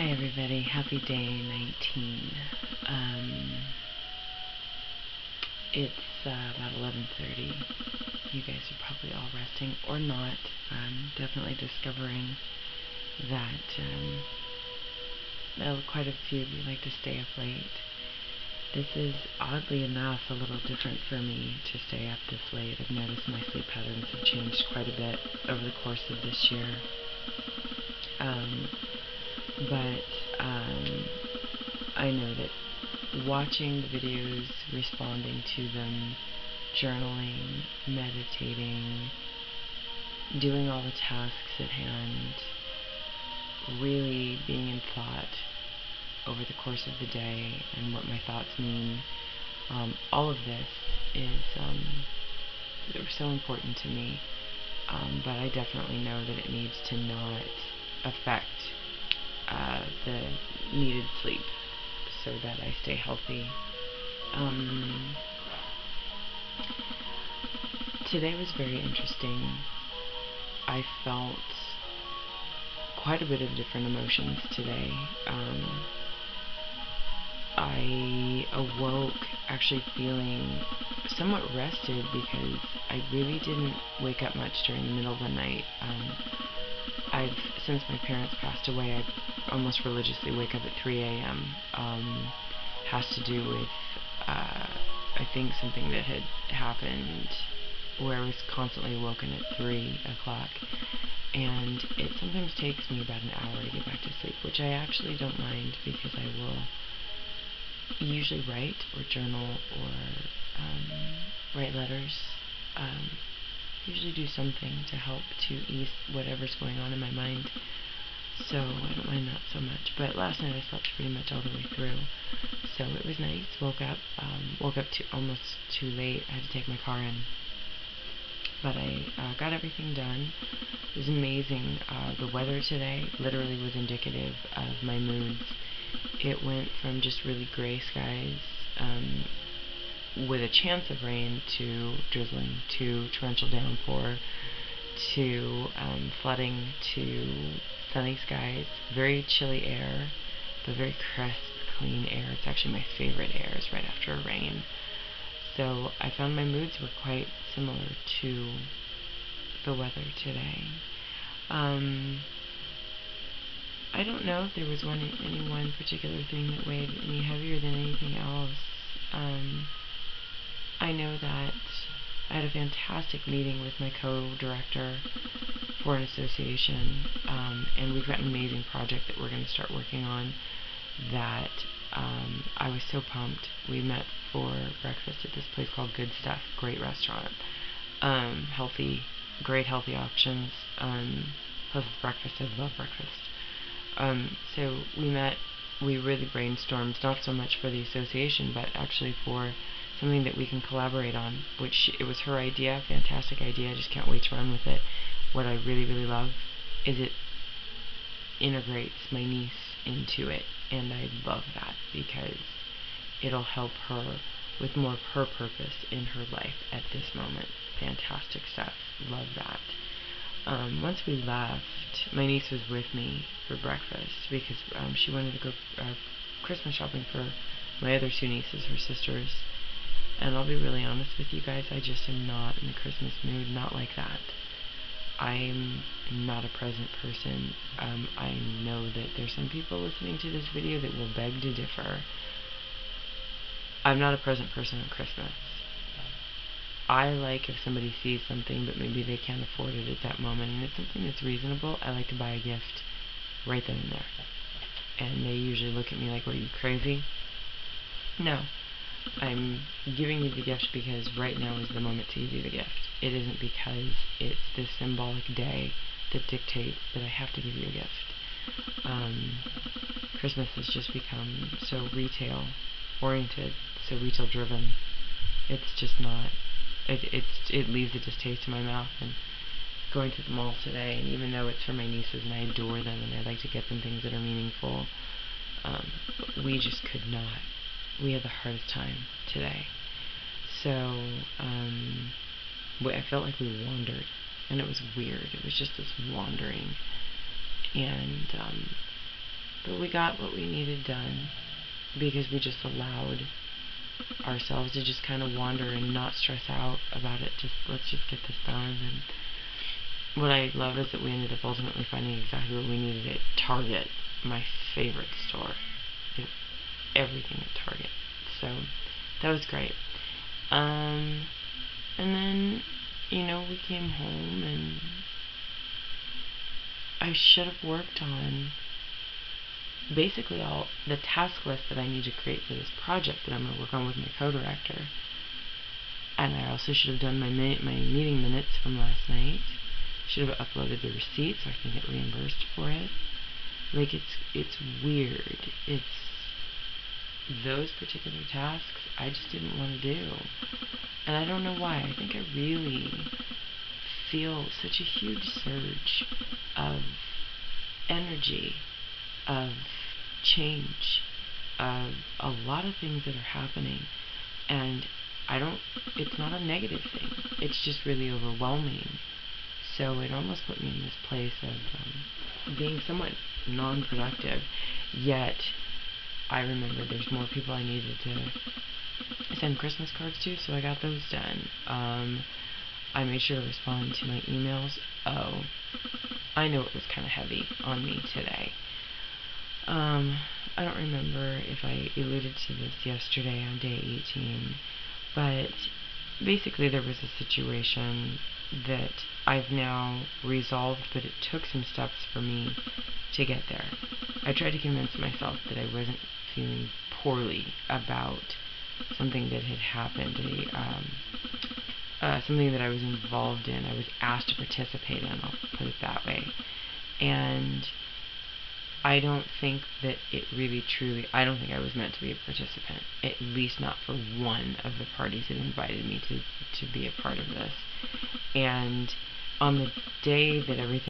Hi everybody, happy day 19. It's about 11:30. You guys are probably all resting or not. I'm definitely discovering that quite a few of you like to stay up late. This is oddly enough a little different for me to stay up this late. I've noticed my sleep patterns have changed quite a bit over the course of this year. But I know that watching the videos, responding to them, journaling, meditating, doing all the tasks at hand, really being in thought over the course of the day and what my thoughts mean, all of this is so important to me, but I definitely know that it needs to not affect the needed sleep so that I stay healthy. Today was very interesting. I felt quite a bit of different emotions today. I awoke actually feeling somewhat rested because I really didn't wake up much during the middle of the night. Since my parents passed away, I almost religiously wake up at 3 a.m. Has to do with, I think, something that had happened where I was constantly woken at 3 o'clock. And it sometimes takes me about an hour to get back to sleep, which I actually don't mind because I will usually write or journal or write letters. Usually do something to help to ease whatever's going on in my mind. So I don't mind that so much. But last night I slept pretty much all the way through. So it was nice. Woke up almost too late. I had to take my car in. But I got everything done. It was amazing. The weather today literally was indicative of my moods. It went from just really gray skies with a chance of rain to drizzling to torrential downpour to flooding to sunny skies, very chilly air, but very crisp, clean air. It's actually my favorite air is right after a rain. So I found my moods were quite similar to the weather today. I don't know if there was any one particular thing that weighed any heavier than anything else. I know that I had a fantastic meeting with my co-director for an association, and we've got an amazing project that we're going to start working on that I was so pumped. We met for breakfast at this place called Good Stuff, great restaurant, great healthy options, plus breakfast. I love breakfast. So we met, we really brainstormed, not so much for the association, but actually for something that we can collaborate on, which it was her idea, fantastic idea, I just can't wait to run with it. What I really, really love is it integrates my niece into it, and I love that because it'll help her with more of her purpose in her life at this moment. Fantastic stuff, love that. Once we left, my niece was with me for breakfast because she wanted to go Christmas shopping for my other two nieces, her sisters. And I'll be really honest with you guys, I just am not in the Christmas mood, not like that. I'm not a present person. I know that there's some people listening to this video that will beg to differ. I'm not a present person on Christmas. I like if somebody sees something but maybe they can't afford it at that moment and it's something that's reasonable, I like to buy a gift right then and there. And they usually look at me like, what, are you crazy? No. I'm giving you the gift because right now is the moment to give you the gift. It isn't because it's this symbolic day that dictates that I have to give you a gift. Christmas has just become so retail oriented, so retail driven. It's just not, it leaves a distaste in my mouth. And going to the mall today, and even though it's for my nieces and I adore them and I like to get them things that are meaningful, we just could not. We had the hardest time today. So I felt like we wandered, and it was weird. It was just this wandering, and But we got what we needed done because we just allowed ourselves to just kind of wander and not stress out about it. Just let's just get this done. And what I love is that we ended up ultimately finding exactly what we needed at Target, my favorite store. It's everything at Target. So that was great. And then, we came home and I should have worked on basically all the task list that I need to create for this project that I'm going to work on with my co-director. And I also should have done my meeting minutes from last night. Should have uploaded the receipt so I can get reimbursed for it. Like, it's weird. It's those particular tasks I just didn't want to do. And I don't know why. I think I really feel such a huge surge of energy, of change, of a lot of things that are happening. And it's not a negative thing. It's just really overwhelming. So it almost put me in this place of being somewhat non-productive. Yet, I remember there's more people I needed to send Christmas cards to, so I got those done. I made sure to respond to my emails. Oh, I know it was kind of heavy on me today. I don't remember if I alluded to this yesterday on day 18, but basically there was a situation that I've now resolved, but it took some steps for me to get there. I tried to convince myself that I wasn't feeling poorly about something that had happened, something that I was involved in. I was asked to participate in, I'll put it that way. And I don't think that I don't think I was meant to be a participant, at least not for one of the parties that invited me to be a part of this. And on the day that everything